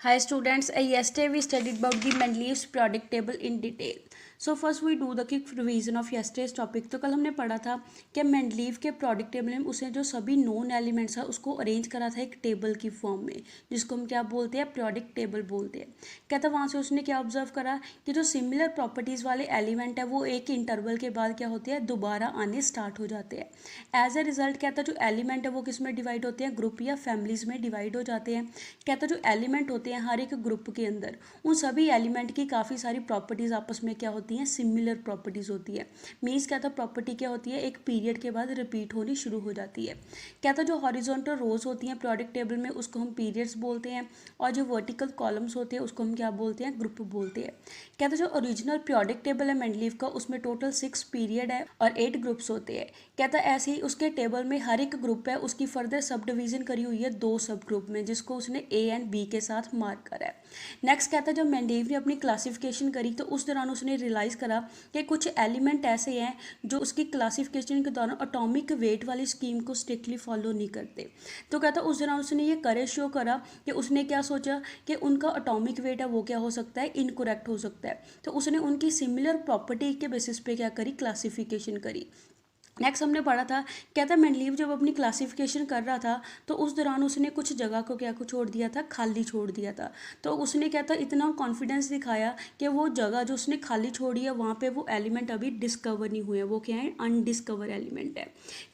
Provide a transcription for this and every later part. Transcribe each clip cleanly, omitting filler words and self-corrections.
Hi students, yesterday we studied about the Mendeleev's periodic table in detail. So first we do the quick revision of yesterday's topic. तो कल हमने पढ़ा था कि Mendeleev के periodic table में उसने जो सभी नोन एलिमेंट्स है उसको अरेंज करा था एक टेबल की फॉर्म में, जिसको हम क्या बोलते हैं, periodic table बोलते हैं. कहता वहाँ से उसने क्या ऑब्जर्व करा कि जो सिमिलर प्रॉपर्टीज़ वाले एलिमेंट है वो एक इंटरवल के बाद क्या होते हैं, दोबारा आने स्टार्ट हो जाते हैं. एज ए रिजल्ट कहता जो एलिमेंट है वो किस में डिवाइड होते हैं, ग्रुप या फैमिलीज में डिवाइड हो जाते हैं. कहता जो एलिमेंट होते हैं हर एक ग्रुप के अंदर, उन सभी एलिमेंट की काफ़ी सारी प्रॉपर्टीज़ आपस में क्या होती हैं, सिमिलर प्रॉपर्टीज़ होती है. मीन्स कहता प्रॉपर्टी क्या होती है, एक पीरियड के बाद रिपीट होनी शुरू हो जाती है. कहता जो हॉरिजॉन्टल रोज होती हैं प्रोडक्ट टेबल में उसको हम पीरियड्स बोलते हैं, और जो वर्टिकल कॉलम्स होते हैं उसको हम क्या बोलते हैं, ग्रुप बोलते हैं. कहता जो ओरिजिनल पीरियोडिक टेबल है मेंडलीव का उसमें टोटल 6 पीरियड है और 8 ग्रुप्स होते हैं. कहता ऐसे ही उसके टेबल में हर एक ग्रुप है उसकी फर्दर सब डिवीजन करी हुई है 2 सब ग्रुप में, जिसको उसने ए एंड बी के साथ मार्क करा है. नेक्स्ट कहता जब मेंडलीव ने अपनी क्लासिफिकेशन करी तो उस दौरान उसने रियलाइज़ करा कि कुछ एलिमेंट ऐसे हैं जो उसकी क्लासिफिकेशन के दौरान एटॉमिक वेट वाली स्कीम को स्ट्रिक्टली फॉलो नहीं करते. तो कहता उस दौरान उसने ये करेज शो करा कि उसने क्या सोचा कि उनका एटॉमिक वेट है वो क्या हो सकता है, इनकरेक्ट हो सकता है. तो उसने उनकी सिमिलर प्रॉपर्टी के बेसिस पे क्या करी, क्लासिफिकेशन करी. नेक्स्ट हमने पढ़ा था, कहता मेंडलीव जब अपनी क्लासिफिकेशन कर रहा था तो उस दौरान उसने कुछ जगह को क्या कुछ छोड़ दिया था, खाली छोड़ दिया था. तो उसने कहता इतना कॉन्फिडेंस दिखाया कि वो जगह जो उसने खाली छोड़ी है वहाँ पे वो एलिमेंट अभी डिस्कवर नहीं हुए, वो क्या है, अनडिस्कवर एलिमेंट है.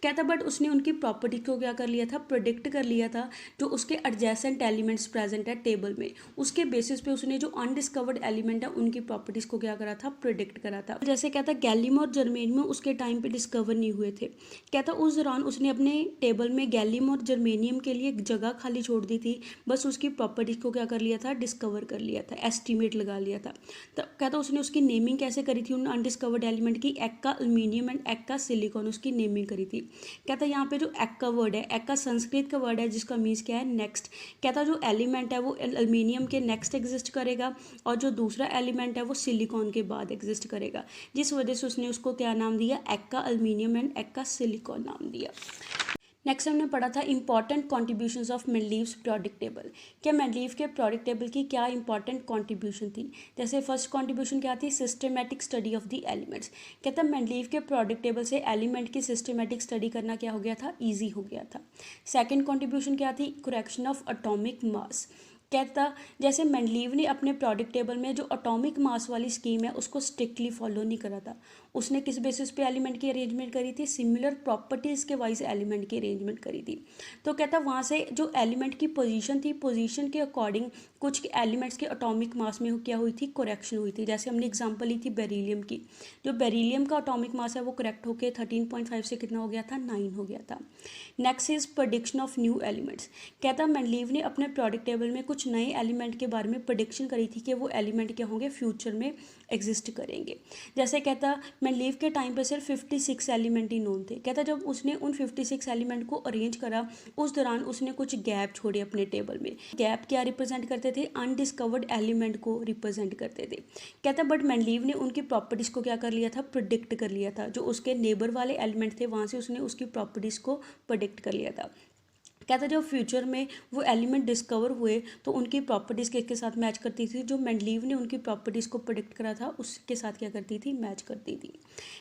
कहता बट उसने उनकी प्रॉपर्टी को क्या कर लिया था, प्रोडिक्ट कर लिया था. जो उसके एडजेसेंट एलिमेंट्स प्रेजेंट है टेबल में उसके बेसिस पे उसने जो अनडिस्कवर्ड एलिमेंट है उनकी प्रॉपर्टीज़ को क्या करा था, प्रोडिक्ट करा था. जैसे कहता गैलियम और जर्मेनियम उसके टाइम पे डिस्कवर नहीं हुए थे. कहता उस दौरान उसने अपने टेबल में गैलियम और जर्मेनियम के लिए एक जगह खाली छोड़ दी थी, बस उसकी प्रॉपर्टीज को क्या कर लिया था, डिस्कवर कर लिया था, एस्टिमेट लगा लिया था. तो कहता उसने उसकी नेमिंग कैसे करी थी उन अनडिस्कवर्ड एलिमेंट की, Ekka aluminium and Ekka silicon उसकी नेमिंग करी थी. कहता यहाँ पे जो एक्का वर्ड है, एक्का संस्कृत का वर्ड है जिसका मीन्स क्या है, नेक्स्ट. कहता जो एलिमेंट है वो अल्मीनियम के नेक्स्ट एग्जिस्ट करेगा और जो दूसरा एलिमेंट है वो सिलिकॉन के बाद एग्जिस्ट करेगा, जिस वजह से उसने उसको क्या नाम दिया, Ekka aluminium and Ekka silicon नाम दिया. नेक्स्ट हमने पढ़ा था important contributions of Mendeleev's periodic table. क्या मेंडलीव के पीरियोडिक टेबल की क्या इंपॉर्टेंट कॉन्ट्रीब्यूशन थी. जैसे फर्स्ट कॉन्ट्रीब्यूशन क्या थी, systematic study of the elements. कहता मेंडलीव के पीरियोडिक टेबल से एलिमेंट की सिस्टमेटिक स्टडी करना क्या हो गया था, ईजी हो गया था. सेकेंड कॉन्ट्रीब्यूशन क्या थी, करेक्शन ऑफ एटॉमिक मास. कहता जैसे मेंडलीव ने अपने पीरियोडिक टेबल में जो एटॉमिक मास वाली स्कीम है उसको स्ट्रिक्टली फॉलो नहीं करा था. उसने किस बेसिस पे एलिमेंट की अरेंजमेंट करी थी, सिमिलर प्रॉपर्टीज़ के वाइज एलिमेंट की अरेंजमेंट करी थी. तो कहता वहाँ से जो एलिमेंट की पोजीशन थी, पोजीशन के अकॉर्डिंग कुछ एलिमेंट्स के एटॉमिक मास में क्या हुई थी, करेक्शन हुई थी. जैसे हमने एग्जांपल ली थी बेरिलियम की. जो बेरिलियम का एटॉमिक मास है वो करेक्ट होकर 13.5 से कितना हो गया था, 9 हो गया था. Next is prediction of new elements. कहता मेंडलीव ने अपने पीरियोडिक टेबल में कुछ नए एलिमेंट के बारे में प्रेडिक्शन करी थी कि वो एलिमेंट क्या होंगे, फ्यूचर में एग्जिस्ट करेंगे. जैसे कहता मेंडलीव के टाइम पे सिर्फ 56 एलिमेंट ही नोन थे. कहता जब उसने उन 56 एलिमेंट को अरेंज करा उस दौरान उसने कुछ गैप छोड़े अपने टेबल में. गैप क्या रिप्रेजेंट करते थे, अनडिस्कवर्ड एलिमेंट को रिप्रेजेंट करते थे. कहता बट मेंडलीव ने उनकी प्रॉपर्टीज़ को क्या कर लिया था, प्रिडिक्ट कर लिया था. जो उसके नेबर वाले एलिमेंट थे वहाँ से उसने उसकी प्रॉपर्टीज़ को प्रिडिक्ट कर लिया था. कहता जब फ्यूचर में वो एलिमेंट डिस्कवर हुए तो उनकी प्रॉपर्टीज़ के साथ मैच करती थी, जो मेंडलीव ने उनकी प्रॉपर्टीज़ को प्रेडिक्ट करा था उसके साथ क्या करती थी, मैच करती थी.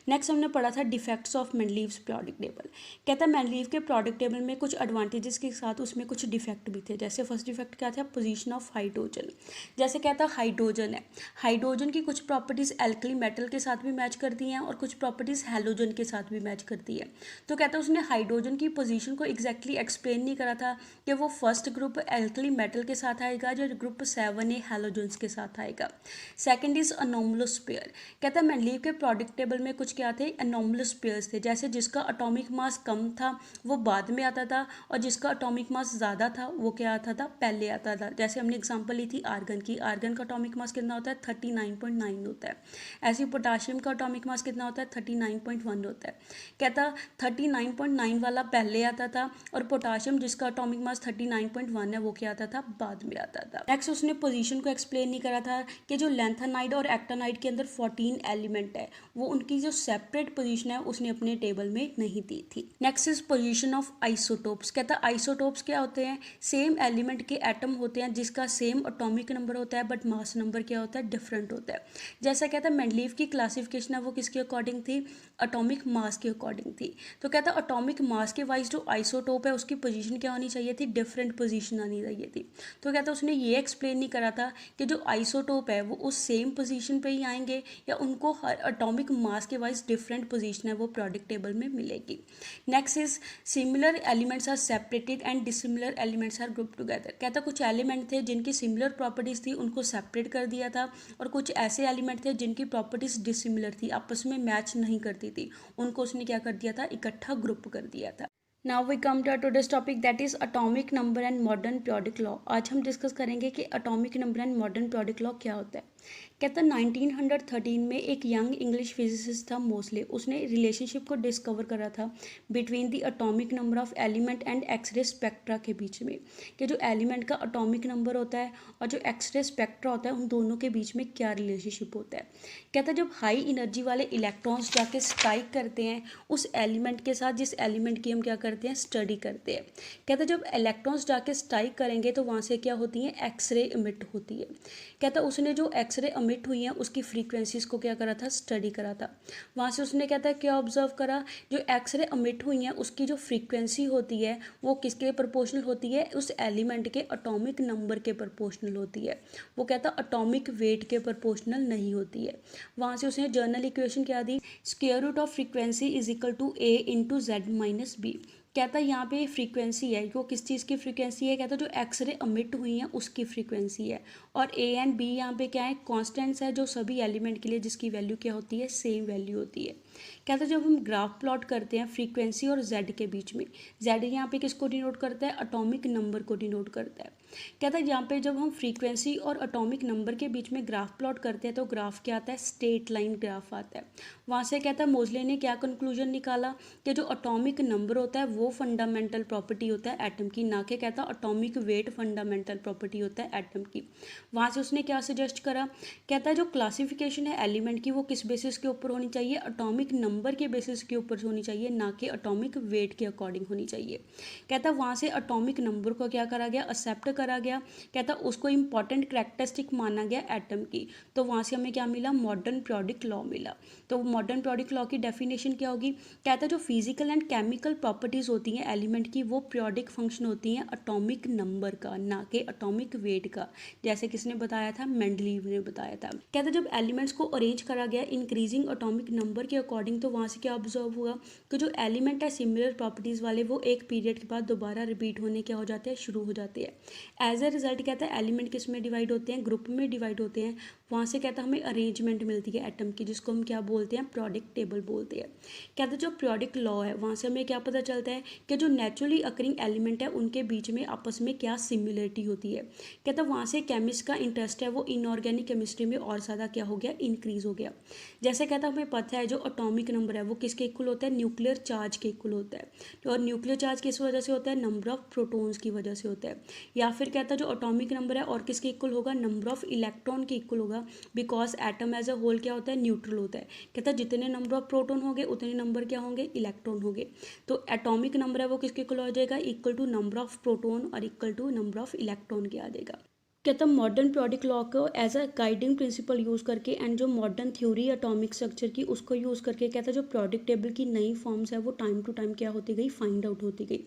नेक्स्ट हमने पढ़ा था defects of Mendeleev's periodic table. कहता मेंडलीव के पीरियोडिक टेबल में कुछ एडवांटेजेस के साथ उसमें कुछ डिफेक्ट भी थे. जैसे फर्स्ट डिफेक्ट क्या था, पोजीशन ऑफ हाइड्रोजन. जैसे कहता हाइड्रोजन है, हाइड्रोजन की कुछ प्रॉपर्टीज़ एल्कली मेटल के साथ भी मैच करती हैं और कुछ प्रॉपर्टीज़ हैलोजन के साथ भी मैच करती है. तो कहता उसने हाइड्रोजन की पोजीशन को एग्जैक्टली एक्सप्लेन करा था कि वो फर्स्ट ग्रुप एल्कली मेटल के साथ आएगा जो ग्रुप 7 हैलोजेंस के साथ आएगा. Second is anomalous pair. कहता है मेंडलीव के पीरियोडिक टेबल में कुछ क्या थे, अनोमलस पेयर्स थे. जैसे जिसका एटॉमिक मास कम था वो बाद में आता था और जिसका एटॉमिक मास ज़्यादा था वो क्या आता था, पहले आता था. जैसे हमने एग्जांपल ली थी आर्गन की. आर्गन का एटॉमिक मास कितना होता है, 39.9 होता है. ऐसे पोटाशियम का एटॉमिक मास कितना होता है, 39.1 होता है. कहता 39.9 वाला पहले आता था और पोटाशियम जिसका एटॉमिक मास 39.1 है वो क्या आता था, बाद में आता था। नेक्स्ट उसने पोजीशन को एक्सप्लेन नहीं करा था कि जो लैंथेनाइड और एक्टानाइड के अंदर 14 एलिमेंट है वो उनकी जो सेपरेट पोजीशन है उसने अपने टेबल में नहीं दी थी। Next is position of isotopes. कहता है आइसोटोप्स क्या होते हैं, सेम एलिमेंट के एटम होते हैं जिसका सेम एटॉमिक नंबर होता है बट मास नंबर क्या होता है, डिफरेंट होता है। जैसा कहता है मेंडलीव की क्लासिफिकेशन है वो किसके अकॉर्डिंग थी, एटॉमिक मास के अकॉर्डिंग थी। तो कहता है एटॉमिक मास के वाइज जो आइसोटोप है उसकी पोजीशन क्या होनी चाहिए थी, डिफरेंट पोजीशन आनी चाहिए थी। तो कहता है उसने ये एक्सप्लेन नहीं करा था कि जो आइसोटोप है वो उस सेम पोजीशन पे ही आएंगे या उनको हर एटॉमिक मास के वाइज डिफरेंट पोजीशन है वो प्रोडक्ट टेबल में मिलेगी। Next is similar elements are separated and dissimilar elements are group together. कहता कुछ एलिमेंट थे जिनकी सिमिलर प्रॉपर्टीज थी उनको सेपरेट कर दिया था और कुछ ऐसे एलिमेंट थे जिनकी प्रॉपर्टीज डिसिमिलर थी, आपस में मैच नहीं करती थी, उनको उसने क्या कर दिया था, इकट्ठा ग्रुप कर दिया था। Now we come to our today's topic that is atomic number and modern periodic law. आज हम डिस्कस करेंगे कि atomic number and modern periodic law क्या होता है। कहता है 1913 में एक यंग इंग्लिश फिजिसिस्ट था मोस्ले, उसने रिलेशनशिप को डिस्कवर करा था between the atomic number of element and x ray spectra के बीच में, कि जो एलिमेंट का एटॉमिक नंबर होता है और जो एक्सरे स्पेक्ट्रा होता है उन दोनों के बीच में क्या रिलेशनशिप होता है। कहता है जब हाई एनर्जी वाले इलेक्ट्रॉन्स जाके स्ट्राइक करते हैं उस एलिमेंट के साथ जिस एलिमेंट की हम क्या करते हैं, स्टडी करते हैं। कहता है जब इलेक्ट्रॉन्स जाके स्ट्राइक करेंगे तो वहाँ से क्या होती हैं, एक्सरे इमिट होती है। कहता है उसने जो एक्सरे इमिट हुई हैं उसकी फ्रीक्वेंसीज को क्या करा था, स्टडी करा था। वहाँ से उसने कहता है क्या ऑब्जर्व करा, जो एक्सरे इमिट हुई हैं उसकी जो फ्रीक्वेंसी होती है वो किसके प्रोपोर्शनल होती है, उस एलिमेंट के एटॉमिक नंबर के प्रोपोर्शनल होती है। वो कहता एटॉमिक वेट के प्रोपोर्शनल नहीं होती है। वहाँ से उसने जर्नल इक्वेशन क्या दी, square root of frequency is equal to A into Z minus B. कहता है यहाँ पे फ्रीक्वेंसी है, वो किस चीज़ की फ्रीक्वेंसी है, कहता है जो एक्सरे अमिट हुई हैं उसकी फ्रीक्वेंसी है, और ए एंड बी यहाँ पे क्या है, कॉन्स्टेंट्स है जो सभी एलिमेंट के लिए जिसकी वैल्यू क्या होती है, सेम वैल्यू होती है। कहता है जब हम ग्राफ प्लॉट करते हैं फ्रीक्वेंसी और जेड के बीच में, जेड यहाँ पे किसको डिनोट करता है, एटॉमिक नंबर को डिनोट करता है। कहता है यहाँ पे जब हम फ्रीक्वेंसी और एटॉमिक नंबर के बीच में ग्राफ प्लॉट करते हैं तो ग्राफ क्या आता है, स्ट्रेट लाइन ग्राफ आता है। वहाँ से कहता है मोजले ने क्या कंक्लूजन निकाला कि जो एटॉमिक नंबर होता है वो फंडामेंटल प्रॉपर्टी होता है एटम की, ना कि कहता एटॉमिक वेट फंडामेंटल प्रॉपर्टी होता है एटम की। वहाँ से उसने क्या सजेस्ट करा, कहता है जो क्लासिफिकेशन है एलिमेंट की वो किस बेसिस के ऊपर होनी चाहिए, एटॉमिक नंबर के बेसिस के ऊपर होनी चाहिए, ना कि एटॉमिक वेट के अकॉर्डिंग होनी चाहिए। कहता है वहाँ से एटॉमिक नंबर को क्या करा गया, एक्सेप्ट करा गया। कहता उसको इंपॉर्टेंट कैरेक्टरिस्टिक माना गया एटम की। तो वहाँ से हमें क्या मिला, मॉडर्न पीरियोडिक लॉ मिला। तो मॉडर्न पीरियोडिक लॉ की डेफिनेशन क्या होगी, कहता है जो फिजिकल एंड केमिकल प्रॉपर्टीज होती हैं एलिमेंट की वो पीरियोडिक फंक्शन होती हैं एटॉमिक नंबर का, ना कि एटॉमिक वेट का, जैसे किसने बताया था, मेंडलीव ने बताया था। कहता है जब एलिमेंट्स को अरेंज करा गया इंक्रीजिंग एटॉमिक नंबर के अकॉर्डिंग तो वहाँ से क्या ऑब्जर्व हुआ कि जो एलिमेंट है सिमिलर प्रॉपर्टीज वाले वो एक पीरियड के बाद दोबारा रिपीट होने क्या हो जाते हैं, शुरू हो जाते हैं। एज ए रिजल्ट कहता है एलिमेंट किस में डिवाइड होते हैं, ग्रुप में डिवाइड होते हैं। वहाँ से कहता है हमें अरेंजमेंट मिलती है एटम की, जिसको हम क्या बोलते हैं, पीरियोडिक टेबल बोलते हैं। कहते हैं जो पीरियोडिक लॉ है वहाँ से हमें क्या पता चलता है कि जो नेचुरली अकरिंग एलिमेंट है उनके बीच में आपस में क्या सिमिलरिटी होती है। कहता है वहाँ से केमिस्ट का इंटरेस्ट है वो इनऑर्गेनिक केमिस्ट्री में और ज़्यादा क्या हो गया, इंक्रीज हो गया। जैसे कहता है हमें पता है जो एटॉमिक नंबर है वो किसके इक्वल होता है, न्यूक्लियर चार्ज के इक्वल होता है। और न्यूक्लियर चार्ज किस वजह से होता है, नंबर ऑफ प्रोटॉन्स की वजह से होता है। या फिर कहता है जो एटॉमिक नंबर है और किसके इक्वल होगा, नंबर ऑफ इलेक्ट्रॉन के इक्वल होगा, because atom as a whole क्या होता है, न्यूट्रल होता है। कहता है जितने नंबर ऑफ प्रोटॉन होंगे उतने नंबर क्या होंगे, इलेक्ट्रॉन होंगे। तो एटॉमिक नंबर है वो किसके इक्वल हो जाएगा, equal to number of proton और equal to number of electron के आ जाएगा। कहता मॉडर्न पीरियोडिक लॉ को as a guiding principle use करके एंड जो मॉडर्न थ्योरी एटॉमिक स्ट्रक्चर की उसको यूज़ करके कहता है जो पीरियोडिक टेबल की नई फॉर्म्स है वो टाइम टू टाइम क्या होती गई, फाइंड आउट होती गई।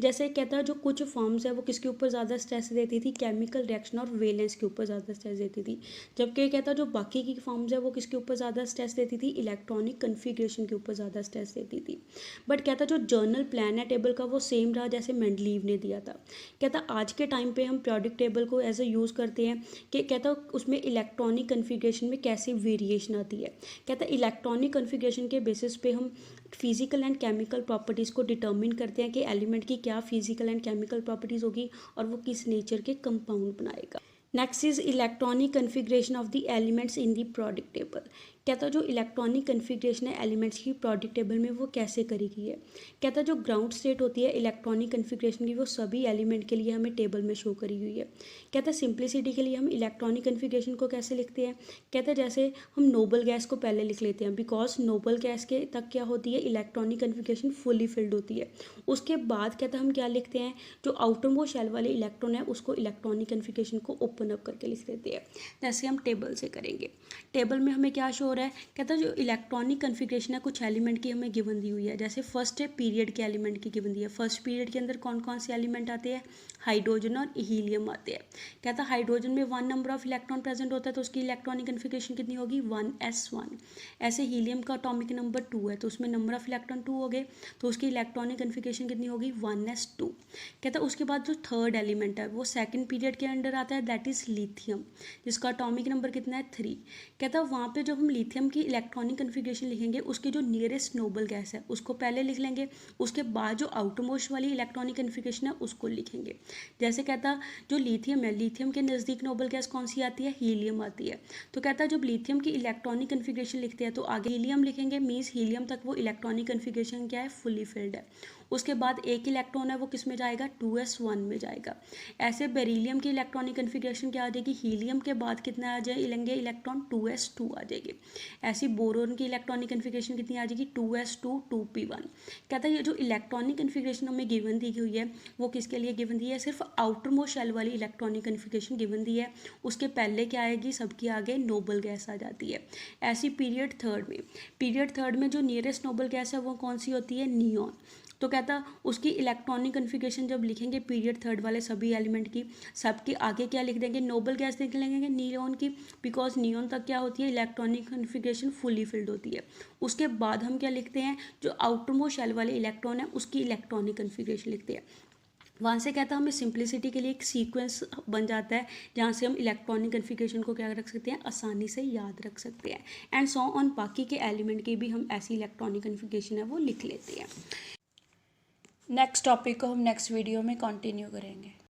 जैसे कहता है जो कुछ फॉर्म्स है वो किसके ऊपर ज़्यादा स्ट्रेस देती थी, केमिकल रिएक्शन और वेलेंस के ऊपर ज़्यादा स्ट्रेस देती थी। जबकि कहता है जो बाकी की फॉर्म्स है वो किसके ऊपर ज़्यादा स्ट्रेस देती थी, इलेक्ट्रॉनिक कन्फिग्रेशन के ऊपर ज़्यादा स्ट्रेस देती थी। बट कहता जो जर्नल प्लान है टेबल का वो सेम रहा जैसे मेंडलीव ने दिया था। कहता आज के टाइम पे हम पीरियोडिक टेबल को एज ए यूज़ करते हैं कि कहता उसमें इलेक्ट्रॉनिक कन्फिग्रेशन में कैसे वेरिएशन आती है। कहता इलेक्ट्रॉनिक कन्फिग्रेशन के बेसिस पे हम फिजिकल एंड केमिकल प्रॉपर्टीज़ को डिटर्मिन करते हैं कि एलिमेंट की क्या फिजिकल एंड केमिकल प्रॉपर्टीज़ होगी और वो किस नेचर के कंपाउंड बनाएगा। Next is electronic configuration of the elements in the periodic table. कहता जो इलेक्ट्रॉनिक कन्फिग्रेशन है एलिमेंट्स की प्रोडक्ट टेबल में वो कैसे करी गई है। कहता जो ग्राउंड स्टेट होती है इलेक्ट्रॉनिक कन्फिग्रेशन की वो सभी एलिमेंट के लिए हमें टेबल में शो करी हुई है। कहता सिंप्लिसिटी के लिए हम इलेक्ट्रॉनिक कन्फिग्रेशन को कैसे लिखते हैं। कहता जैसे हम नोबल गैस को पहले लिख लेते हैं बिकॉज नोबल गैस के तक क्या होती है इलेक्ट्रॉनिक कन्फिग्रेशन फुली फिल्ड होती है। उसके बाद कहता हम क्या लिखते हैं जो आउटर मोस्ट शेल वाले इलेक्ट्रॉन है उसको इलेक्ट्रॉनिक कन्फिग्रेशन को ओपन अप करके लिख देते हैं। जैसे हम टेबल से करेंगे, टेबल में हमें क्या शो हो रहा है। कहता जो इलेक्ट्रॉनिक कन्फिग्रेशन है कुछ एलिमेंट की हमें गिवन दी हुई है। जैसे फर्स्ट है पीरियड के एलिमेंट की गिवन दी है। फर्स्ट पीरियड के अंदर कौन कौन से एलिमेंट आते हैं, हाइड्रोजन और हीलियम आते हैं। कहता हाइड्रोजन में 1 नंबर ऑफ इलेक्ट्रॉन प्रेजेंट होता है तो उसकी इलेक्ट्रॉनिक कन्फिग्रेशन कितनी होगी 1s1। ऐसे हीलियम का अटोमिक नंबर 2 है तो उसमें नंबर ऑफ इलेक्ट्रॉन 2 हो गए तो उसकी इलेक्ट्रॉनिक कन्फिग्रेशन कितनी होगी 1s2। कहता उसके बाद जो थर्ड एलिमेंट है वो सेकंड पीरियड के अंडर आता है दैट इज लिथियम जिसका अटोमिक नंबर कितना है 3। कहता वहाँ पे जब हम लिथियम की इलेक्ट्रॉनिक कन्फिग्रेशन लिखेंगे उसके जो नियरेस्ट नोबल गैस है उसको पहले लिख लेंगे, उसके बाद जो आउटरमोस्ट वाली इलेक्ट्रॉनिक कन्फिग्रेशन है उसको लिखेंगे। जैसे कहता जो लिथियम है लिथियम के नज़दीक नोबल गैस कौन सी आती है, हीलियम आती है। तो कहता जब लिथियम की इलेक्ट्रॉनिक कन्फिग्रेशन लिखते हैं तो आगे हीलियम लिखेंगे मीन्स हीलियम तक वो इलेक्ट्रॉनिक कन्फिग्रेशन क्या है फुली फिल्ड है। उसके बाद एक इलेक्ट्रॉन है वो किस में जाएगा 2s1 में जाएगा। ऐसे बेरिलियम की इलेक्ट्रॉनिक कन्फिग्रेशन क्या आ जाएगी, हीलियम के बाद कितना आ जाएंगे इलेक्ट्रॉन 2s2 आ जाएगी। ऐसी बोरोन की इलेक्ट्रॉनिक कन्फिग्रेशन कितनी आ जाएगी 2s2 2p1। कहता है ये जो इलेक्ट्रॉनिक कन्फिग्रेशन हमें गिवन दी हुई है वो किसके लिए गिवन दी है, सिर्फ आउटर मोस्ट शेल वाली इलेक्ट्रॉनिक कन्फिग्रेशन गिवन दी है। उसके पहले क्या आएगी, सबके आगे नोबल गैस आ जाती है। ऐसी पीरियड थर्ड में जो नियरेस्ट नोबल गैस है वो कौन सी होती है, नियॉन। तो कहता उसकी इलेक्ट्रॉनिक कन्फिग्रेशन जब लिखेंगे पीरियड थर्ड वाले सभी एलिमेंट की सबके आगे क्या लिख देंगे, नोबल गैस लिख लेंगे नियॉन की बिकॉज नियॉन तक क्या होती है इलेक्ट्रॉनिक कन्फिग्रेशन फुली फिल्ड होती है। उसके बाद हम क्या लिखते हैं जो आउटर मोस्ट शेल वाले इलेक्ट्रॉन है उसकी इलेक्ट्रॉनिक कन्फिग्रेशन लिखते हैं। वहाँ से कहता है हमें सिंप्लिसिटी के लिए एक सीक्वेंस बन जाता है जहाँ से हम इलेक्ट्रॉनिक कन्फिग्रेशन को क्या रख सकते हैं, आसानी से याद रख सकते हैं। एंड सो ऑन बाकी के एलिमेंट की भी हम ऐसी इलेक्ट्रॉनिक कन्फिग्रेशन है वो लिख लेते हैं। नेक्स्ट टॉपिक को हम नेक्स्ट वीडियो में कंटिन्यू करेंगे।